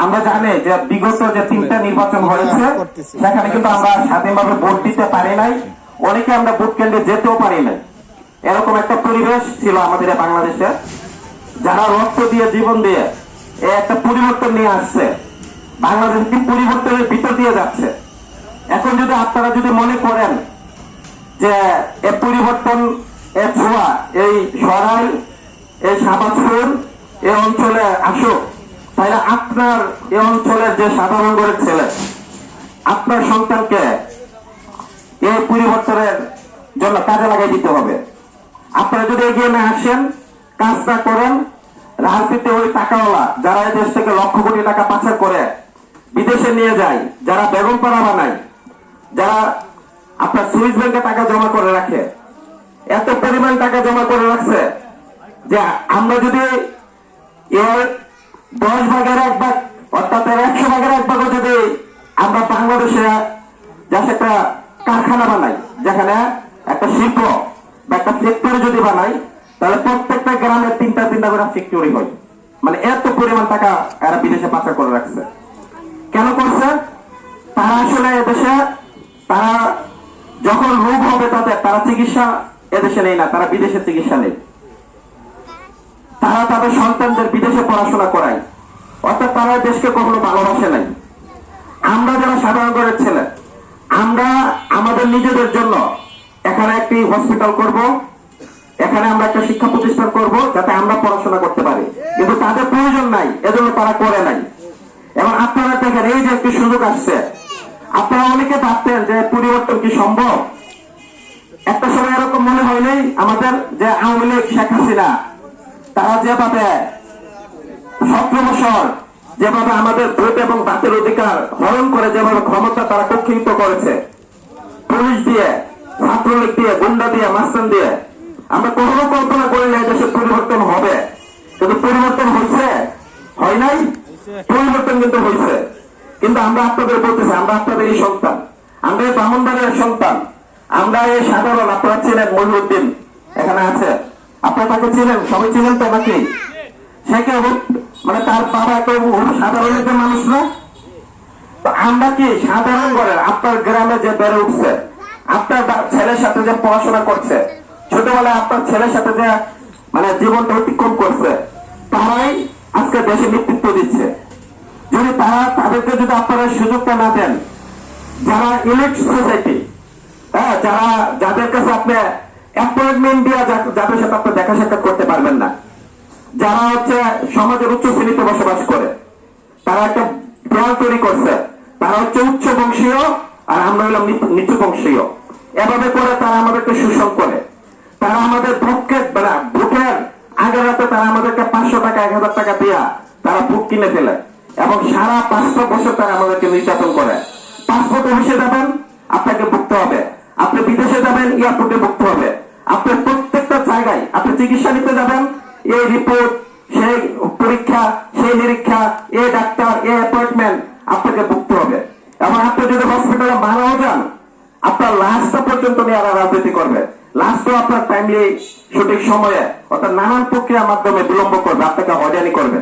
আমরা জানি যে বিগত যে 3টা নির্বাচন হয়েছে সেখানে কিন্তু আমরা স্বাধীনভাবে ভোট দিতে পারি নাই, অনেকে আমরা ভোট কেন্দ্রে যেতেও পারি নাই। এরকম একটা পরিবেশ ছিল আমাদের বাংলাদেশে। যারা রক্ত দিয়ে জীবন দিয়ে একটা পরিবর্তন নিয়ে আসছে, বাংলাদেশ কি পরিবর্তনের ভিতর দিয়ে যাচ্ছে। এখন যদি আপনারা যদি মনে করেন যে এই পরিবর্তন এ ছোঁয়া এই সরাই এই শাহবাজপুর এই অঞ্চলে আসুক, তাহলে আপনার এই অঞ্চলের যে সাধারণ ঘরের ছেলে, আপনার সন্তানকে এই পরিবর্তনের জন্য কাজে লাগাই দিতে হবে। আপনারা যদি এগিয়ে না আসেন, কাজ না করেন, রাজনীতি ওই টাকাওয়ালা যারা এই দেশ থেকে লক্ষ কোটি টাকা পাচার করে বিদেশে নিয়ে যায়, যারা বেগমপাড়া বানায়, যারা আপনার সুইস ব্যাংকে টাকা জমা করে রাখে, এত পরিমাণ টাকা জমা করে রাখছে যে আমরা যদি এর 10 ভাগের 1 ভাগ অর্থাৎ 100 ভাগের 1 ভাগও যদি আমরা বাংলাদেশে একটা কারখানা বানাই, যেখানে একটা শিল্প বা একটা ফ্যাক্টরি যদি বানাই, তাহলে প্রত্যেকটা গ্রামে 3টা করে ফ্যাক্টরি হয়। মানে এত পরিমাণ টাকা এরা বিদেশে পাচার করে রাখছে। কেন করছে? তারা আসলে এদেশে তারা যখন রোগ হবে তারা চিকিৎসা এদেশে নেই না, তারা বিদেশে চিকিৎসা নেই। তারা তাদের সন্তানদের বিদেশে পড়াশোনা করায়, অর্থাৎ তারা দেশকে কখনো ভালোবাসে নাই। আমরা যারা সাধারণ ঘরের ছেলে, আমরা আমাদের নিজেদের জন্য এখানে একটি হসপিটাল করব, এখানে আমরা একটা শিক্ষা প্রতিষ্ঠান করব, যাতে আমরা পড়াশোনা করতে পারি, কিন্তু তাদের প্রয়োজন নাই, এজন্য তারা করে নাই। এবং আপনারা দেখেন এই যে একটি সুযোগ আসছে, আপনারা অনেকে ভাবতেন যে পরিবর্তন কি সম্ভব। একটা সময় এরকম মনে হয়নি আমাদের যে আওয়ামী লীগ শেখ হাসিনা তারা যেভাবে 17 বছর যেভাবে আমাদের ভোট এবং বাতের অধিকার হরণ করে যেভাবে ক্ষমতা তারা কক্ষিত করেছে, পুলিশ দিয়ে, ছাত্রলীগ দিয়ে, গুন্ডা দিয়ে, মাস্তান দিয়ে, আমরা কখনো কল্পনা করি না দেশে পরিবর্তন হবে। কিন্তু পরিবর্তন হয়েছে, হয় নাই? পরিবর্তন কিন্তু হয়েছে। কিন্তু আমরা আপনাদের বলতেছি, আমরা আপনাদেরই সন্তান, আমরা এই ব্রাহ্মণবাড়িয়ার সন্তান, আমরা এই সাধারণ, আপনারা ছিলেন মহিউদ্দিন এখানে আছে, আপনারা তাকে ছিলেন, সবাই ছিলেন তো নাকি? সে কে মানে তার বাবা একটা সাধারণ একটা মানুষ না? তো আমরা কি সাধারণ ঘরের, আপনার গ্রামে যে বেড়ে উঠছে, আপনার ছেলের সাথে যে পড়াশোনা করছে, ছোটবেলায় আপনার ছেলের সাথে যে মানে জীবনটা অতিক্রম করছে, তারাই আজকে দেশে নেতৃত্ব দিচ্ছে। যদি তাদেরকে যদি আপনারা সুযোগটা না দেন, যারা ইলিট সোসাইটি, হ্যাঁ, যাদের কাছে আপনি অ্যাপয়েন্টমেন্ট দিয়ে যাদের সাথে আপনি দেখা সাক্ষাৎ করতে পারবেন না, যারা হচ্ছে সমাজের উচ্চ শ্রেণীতে বসবাস করে, তারা একটা দল তৈরি করছে, তারা হচ্ছে উচ্চ বংশীয় আর আমরা হলাম নিচু বংশীয়। এভাবে করে তারা আমাদেরকে শোষণ করে। তারা আমাদের ভোটের আগের রাতে তারা আমাদেরকে 500 টাকা 1000 টাকা দিয়া তারা ভোট কিনে ফেলে এবং সারা 500 বছর তারা আমাদেরকে নির্যাতন করে। পাসপোর্ট অফিসে যাবেন, আপনাকে ভুগতে হবে। আপনি বিদেশে যাবেন, এয়ারপোর্টে ভুগতে হবে। আপনি প্রত্যেকটা জায়গায় আপনি চিকিৎসা নিতে যাবেন, এই রিপোর্ট, সেই পরীক্ষা, সেই নিরীক্ষা, এই ডাক্তার, এই অ্যাপয়েন্টমেন্ট আপনাকে ভুগতে হবে। এবং আপনি যদি হসপিটালে মারাও যান, আপনার লাশটা পর্যন্ত নিয়ে রাজনীতি করবে। লাশটাও আপনার টাইমলি সঠিক সময়ে অর্থাৎ নানান প্রক্রিয়ার মাধ্যমে বিলম্ব করবে, আপনাকে হয়রানি করবে।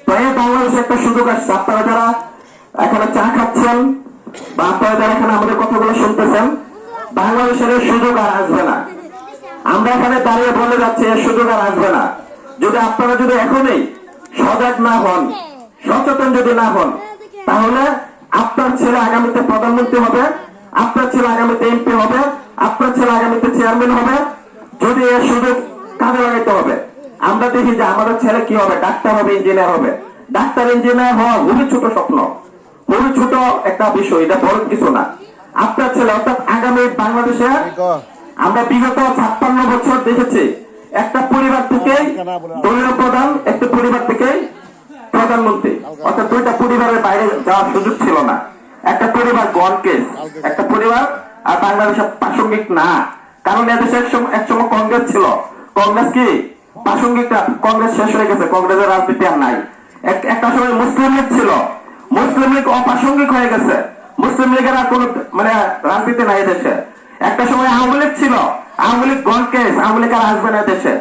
তো এই বাংলাদেশে একটা সুযোগ আসছে, আপনারা যারা এখানে চা খাচ্ছেন বা আপনারা যারা এখানে আমাদের কথাগুলো শুনতেছেন, বাংলাদেশের সুযোগ আর আসবে না। আমরা এখানে দাঁড়িয়ে বলে যাচ্ছি এর সুযোগ আর আসবে না। যদি আপনারা যদি এখনই সজাগ না হন, সচেতন যদি না হন, তাহলে আপনার ছেলে আগামীতে প্রধানমন্ত্রী হবে, আপনার ছেলে আগামীতে এমপি হবে, আপনার ছেলে আগামীতে চেয়ারম্যান হবে। যদি এর সুযোগ কাজে লাগাইতে হবে। আমরা দেখি যে আমাদের ছেলে কি হবে, ডাক্তার হবে, ইঞ্জিনিয়ার হবে। ডাক্তার ইঞ্জিনিয়ার হওয়া খুবই ছোট স্বপ্ন, খুবই ছোট একটা বিষয়, এটা বড় কিছু না। আপনার ছেলে অর্থাৎ আগামী বাংলাদেশে আমরা বিগত 56 বছর দেখেছি একটা পরিবার থেকে দলীয় প্রধান, একটা পরিবার থেকে প্রধানমন্ত্রী, অর্থাৎ 2টা পরিবারের বাইরে যাওয়ার সুযোগ ছিল না। একটা পরিবার গন কেস, একটা পরিবার আর বাংলাদেশে প্রাসঙ্গিক না। কারণ এদেশে একসময় কংগ্রেস ছিল, কংগ্রেস কি প্রাসঙ্গিক, কংগ্রেস শেষ হয়ে গেছে, কংগ্রেসের রাজনীতি আর নাই। একটা সময় মুসলিম লীগ ছিল, মুসলিম লীগ অপ্রাসঙ্গিক হয়ে গেছে, মুসলিম লীগের আর কোন মানে রাজনীতি নাই দেশে। একটা সময় আওয়ামী লীগ ছিল, আওয়ামী লীগ গন কেস, আওয়ামী লীগ আর আসবে না দেশে।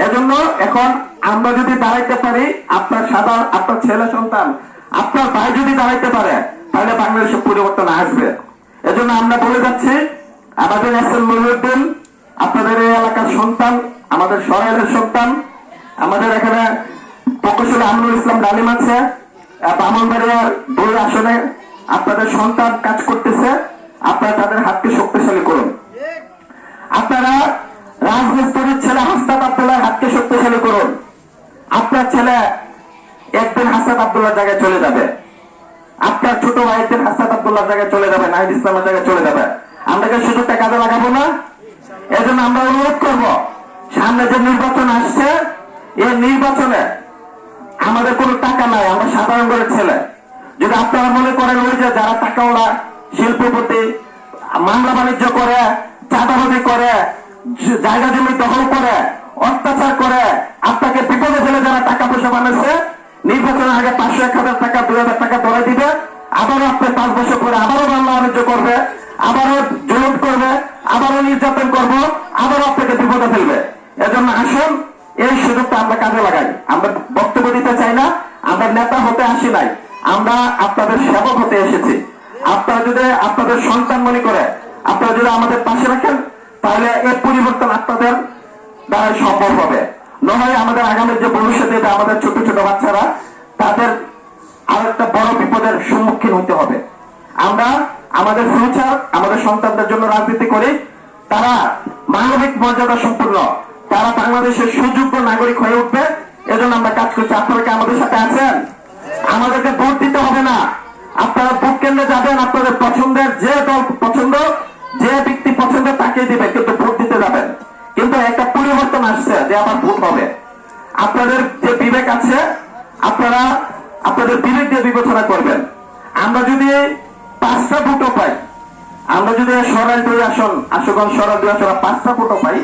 এজন্য এখন আমরা যদি দাঁড়াইতে পারি, আপনার ছেলে সন্তান, আপনার ভাই যদি দাঁড়াইতে পারে, তাহলে বাংলাদেশে পরিবর্তন আসবে। এজন্য আমরা বলে যাচ্ছি, আমাদের এসএম মহিউদ্দিন আপনাদের এই এলাকার সন্তান, আমাদের সরাইলের সন্তান, আমাদের এখানে প্রকৌশলী আমিনুল ইসলাম ডালিম আছে, ব্রাহ্মণবাড়িয়ার 2 আসনে আপনাদের সন্তান কাজ করতেছে। আপনারা তাদের হাতকে শক্তিশালী করুন। আপনারা রাজমিস্ত্রির ছেলে হাসনাত আব্দুল্লাহর হাতকে শক্তিশালী করুন। আপনার ছেলে একদিন হাসনাত আব্দুল্লাহর জায়গায় চলে যাবে, আপনার ছোট ভাই একদিন হাসনাত আব্দুল্লাহর জায়গায় চলে যাবে, নাহিদ ইসলামের জায়গায় চলে যাবে। আমরা কি সুযোগটা কাজে লাগাবো না? এজন্য আমরা অনুরোধ করব, সামনে যে নির্বাচন আসছে, এই নির্বাচনে আমাদের কোনো টাকা নাই, আমরা সাধারণ ঘরের ছেলে। যদি আপনারা মনে করেন ওই যে যারা টাকাওয়ালা, শিল্পপতি, মামলা বাণিজ্য করে, চাঁদাবাজি করে, জায়গা জমি দখল করে, অত্যাচার করে, আপনাকে বিপদে ফেলে যারা টাকা পয়সা বানাচ্ছে, নির্বাচনের আগে 500-1000 টাকা 2000 টাকা ধরে দিবে, আবারও আপনি 5 বছর পরে আবারও মামলা বাণিজ্য করবে, আবারও জুলুম করবে, আবারও নির্যাতন করবো, আবারও আপনাকে বিপদে ফেলবে। এজন্য আসুন, এই সুযোগটা আমরা কাজে লাগাই। আমরা বক্তব্য দিতে চাই না, আমরা নেতা হতে আসি নাই, আমরা আপনাদের সেবক হতে এসেছি। আপনারা যদি আপনাদের সন্তান মনে করে আপনারা যদি আমাদের পাশে রাখেন, তাহলে এই পরিবর্তন আপনাদের দ্বারা সম্ভব হবে। নয় আমাদের আগামী যে ভবিষ্যতে আমাদের ছোট ছোট বাচ্চারা, তাদের আরো একটা বড় বিপদের সম্মুখীন হতে হবে। আমরা আমাদের ফিউচার, আমাদের সন্তানদের জন্য রাজনীতি করি, তারা মানবিক মর্যাদা সম্পূর্ণ, তারা বাংলাদেশের সুযোগ্য নাগরিক হয়ে উঠবে। এজন্য আমরা কাজ করছি। আপনারা কি আমাদের সাথে আছেন? আমাদেরকে ভোট দিতে হবে না, আপনারা ভোট কেন্দ্রে যাবেন, আপনাদের পছন্দের যে দল পছন্দ, যে ব্যক্তি পছন্দ তাকে দিবেন, কিন্তু ভোট দিতে যাবেন। কিন্তু একটা পরিবর্তন আসছে যে আবার ভোট হবে। আপনাদের যে বিবেক আছে, আপনারা আপনাদের বিবেক দিয়ে বিবেচনা করবেন। আমরা যদি 5টা ভোটও পাই, আমরা যদি সরাইল 2 আসন, আশুগঞ্জ সরাইল 2 আসন 5টা ভোটও পাই,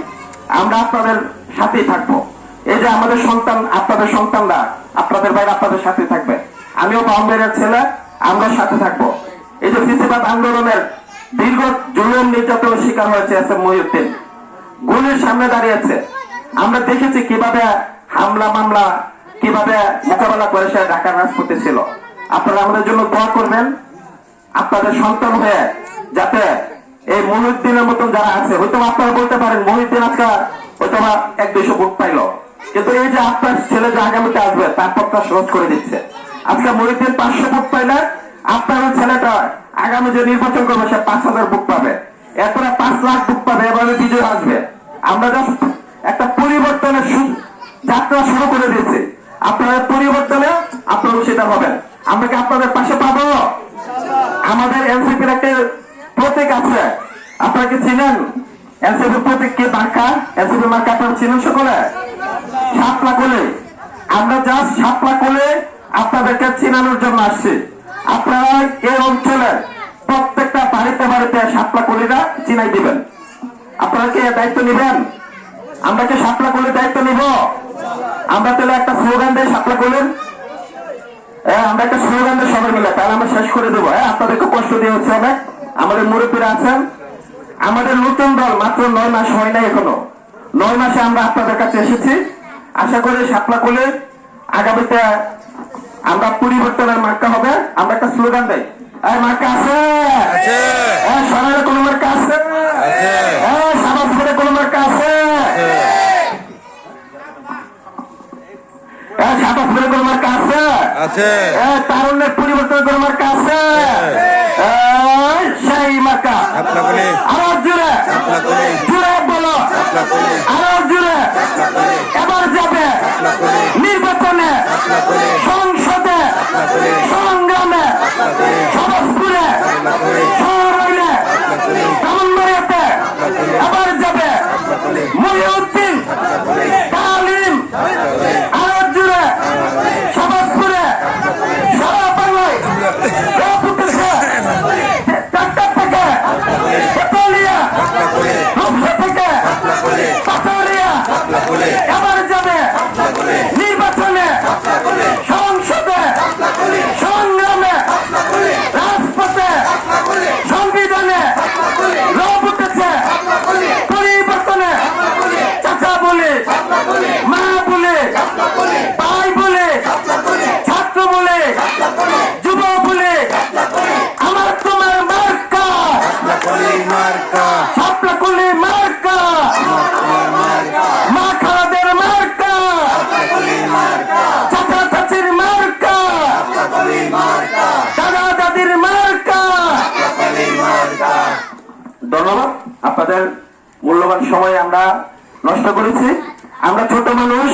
আমরা আপনাদের সাথেই থাকবো। এই যে আমাদের সন্তান, আপনাদের সন্তানরা, আপনাদের ভাইরা আপনাদের সাথে থাকবে। আমিও বাউন্ডারির ছেলে, আমরা সাথে থাকবো। এই যে ফিসিবাদ আন্দোলনের দীর্ঘ জুলুম নির্যাতনের শিকার হয়েছে এসএম মহিউদ্দিন, গুলির সামনে দাঁড়িয়েছে। আমরা দেখেছি কিভাবে হামলা মামলা কিভাবে মোকাবেলা করে সে ঢাকার রাজপথে ছিল। আপনারা আমাদের জন্য দোয়া করবেন, আপনাদের সন্তান হয়ে যাতে এই মহিউদ্দিনের মতন যারা আছে, হয়তো আপনারা বলতে পারেন মহিউদ্দিন আজকে হয়তো 100-200 ভোট পাইল, কিন্তু এই যে আপনার ছেলে যে আগামীতে আসবে তার পথটা সহজ করে দিচ্ছে। আজকে মহিউদ্দিন 500 ভোট পাইলে আপনার ছেলেটা আগামী যে নির্বাচন করবে সে 5000 ভোট পাবে, এরপরে 5 লাখ ভোট পাবে, এভাবে বিজয় আসবে। আমরা জাস্ট একটা পরিবর্তনের যাত্রা শুরু করে দিয়েছি। আপনাদের পরিবর্তনে আপনারা সেটা হবেন। আমরা কি আপনাদের পাশে পাবো? আমাদের এনসিপির একটা প্রতীক আছে, আপনারা কি চিনেন? এনসিপির প্রতীক কি? মার্কা, এনসিপি মার্কা আপনারা চিনেন সকলে? শাপলা কোলে। আমরা জাস্ট শাপলা কোলে আপনাদেরকে চিনানোর জন্য আসছি। আপনারা এই অঞ্চলের প্রত্যেকটা বাড়িতে বাড়িতে শাপলা কোলিরা চিনাই দিবেন। আপনারা কি দায়িত্ব নিবেন? আমরা কি শাপলা কোলির দায়িত্ব নিব? আমরা তাহলে একটা স্লোগান দেয় শাপলা কোলির, আমরা একটা স্লোগান দেয় সবাই মিলে, তাহলে আমরা শেষ করে দেবো। আপনাদেরকে কষ্ট দিয়ে হচ্ছে অনেক, আমাদের মুরব্বীরা আছেন। আমাদের নতুন দল মাত্র 9 মাস হয় নাই, এখনো 9 মাসে আমরা আপনাদের কাছে এসেছি। আশা করি শাপলা কোলে আগামীতে আমরা পরিবর্তনের মার্কা হবে। আমরা একটা স্লোগান দেই, মার্কা আছে, সরাইলে কোন মার্কা আছে, সাবাসপুরে কোন মার্কা আছে, সাবাসপুরে কোন মার্কা আছে, তারুণ্যের পরিবর্তনের কোন মার্কা আছে, সেই মার্কা। আরো জুড়ে জুড়ে বলো, আরো জুড়ে। এবার যাবে নির্বাচনে, সংসদে, সংগ্রামে, সাবাসপুরে, সরাইলে, ব্রাহ্মণবাড়িয়াতে এবার যাবে মহিউদ্দিন ডালিম। আরো জুড়ে সাবাসপুরে, সারা বাংলায় থেকে তেতুলিয়া, আমাদের মূল্যবান সময় আমরা নষ্ট করেছি। আমরা ছোট মানুষ,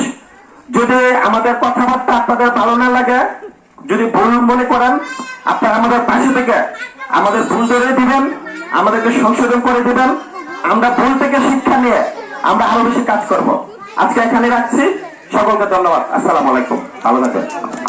যদি আমাদের কথাবার্তা আপনাদের ভালো না লাগে, যদি ভুল মনে করেন, আপনারা আমাদের পাশে থেকে আমাদের ভুল ধরে দিবেন, আমাদেরকে সংশোধন করে দিবেন। আমরা ভুল থেকে শিক্ষা নিয়ে আমরা আরো বেশি কাজ করব। আজকে এখানে রাখছি। সকলকে ধন্যবাদ। আসসালামু আলাইকুম। ভালো থাকবেন।